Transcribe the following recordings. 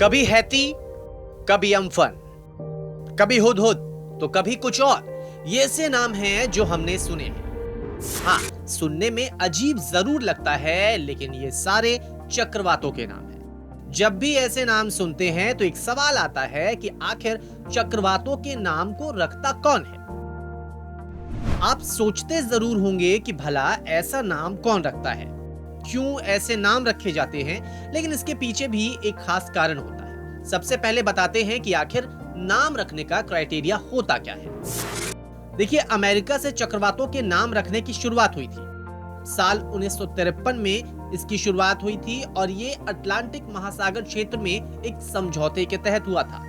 कभी हैती, कभी अम्फन, कभी हुदहुद, तो कभी कुछ और। ये ऐसे नाम हैं जो हमने सुने हैं। हाँ, सुनने में अजीब जरूर लगता है, लेकिन ये सारे चक्रवातों के नाम हैं। जब भी ऐसे नाम सुनते हैं तो एक सवाल आता है कि आखिर चक्रवातों के नाम को रखता कौन है। आप सोचते जरूर होंगे कि भला ऐसा नाम कौन रखता है, क्यों ऐसे नाम रखे जाते हैं, लेकिन इसके पीछे भी एक खास कारण होता है। सबसे पहले बताते हैं कि आखिर नाम रखने का क्राइटेरिया होता क्या है। देखिए, अमेरिका से चक्रवातों के नाम रखने की शुरुआत हुई थी। साल 1953 में इसकी शुरुआत हुई थी और ये अटलांटिक महासागर क्षेत्र में एक समझौते के तहत हुआ था।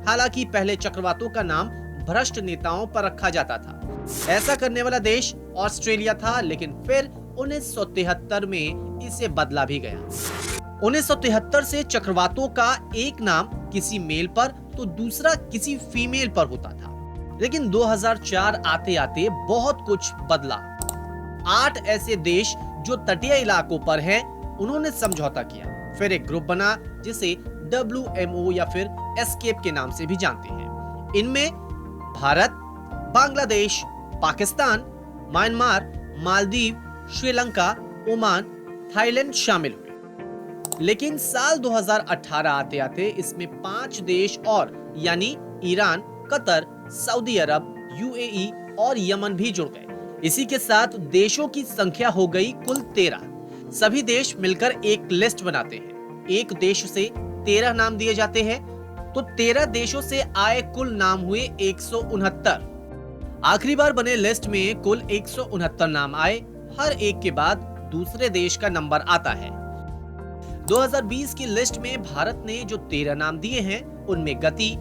हालांकि पहले चक्रवातों का नाम भ्रष्ट नेताओं पर रखा जाता था। ऐसा करने वाला देश ऑस्ट्रेलिया था, लेकिन फिर 1973 में इसे बदला भी गया। 1973 से चक्रवातों का एक नाम किसी मेल पर तो दूसरा किसी फीमेल पर होता था। लेकिन 2004 आते आते बहुत कुछ बदला। 8 ऐसे देश जो तटीय इलाकों पर हैं, उन्होंने समझौता किया। फिर एक ग्रुप बना जिसे WMO या फिर एस्केप के नाम से भी जानते हैं। इनमें Bharat, Bangladesh, Pakistan, Myanmar, Maldives, Sri Lanka, Oman, Thailand शामिल हुए। लेकिन साल 2018 आते आते इसमें 5 देश और यानी ईरान, कतर, सऊदी अरब, UAE और यमन भी जुड़ गए। इसी के साथ देशों की संख्या हो गई कुल 13। सभी देश मिलकर एक लिस्ट बनाते हैं। एक देश से 13 नाम दिए जाते हैं, तो 13 देशों से आए कुल नाम हुए 169। आखिरी बार बने लिस्ट में कुल 169 नाम आए। हर एक के बाद दूसरे देश का नंबर आता है। 2020 की लिस्ट में भारत ने जो 13 नाम दिए हैं, उनमें गति,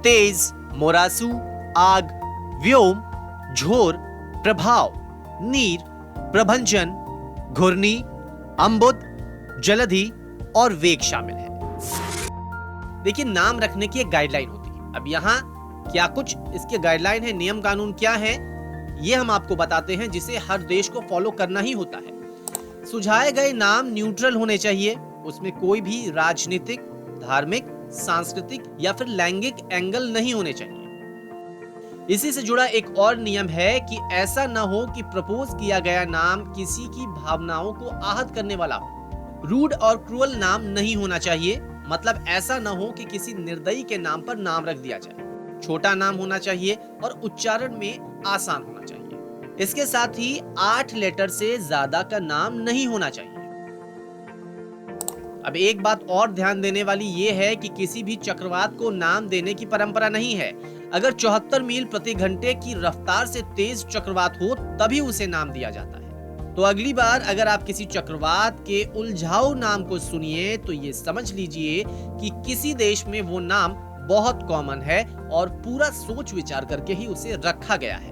तेज, मोरासू, आग, व्योम, झोर, प्रभाव, नीर, प्रभंजन, घुर्नी, अम्बुद, जलधि और वेग शामिल है। देखिए, नाम रखने की एक गाइडलाइन होती है। अब यहाँ क्या कुछ इसके गाइडलाइन है, नियम कानून क्या है, ये हम आपको बताते हैं, जिसे हर देश को फॉलो करना ही होता है। सुझाए गए नाम न्यूट्रल होने चाहिए। उसमें कोई भी राजनीतिक, धार्मिक, सांस्कृतिक या फिर लैंगिक एंगल नहीं होने चाहिए। इसी से जुड़ा एक और नियम है कि ऐसा न हो कि प्रपोज किया गया नाम किसी की भावनाओं को आहत करने वाला हो। रूड और क्रूअल नाम नहीं होना चाहिए। मतलब ऐसा न हो कि किसी निर्दयी के नाम पर नाम रख दिया जाए। छोटा नाम होना चाहिए और उच्चारण में आसान होना चाहिए। इसके साथ ही 8 लेटर से ज्यादा का नाम नहीं होना चाहिए। अब एक बात और ध्यान देने वाली ये है कि किसी भी चक्रवात को नाम देने की परंपरा नहीं है। अगर 74 मील प्रति घंटे की रफ्तार से तेज चक्रवात हो तभी उसे नाम दिया जाता है। तो अगली बार अगर आप किसी चक्रवात के उलझाऊ नाम को सुनिए तो ये समझ लीजिए कि किसी देश में वो नाम बहुत कॉमन है और पूरा सोच विचार करके ही उसे रखा गया है।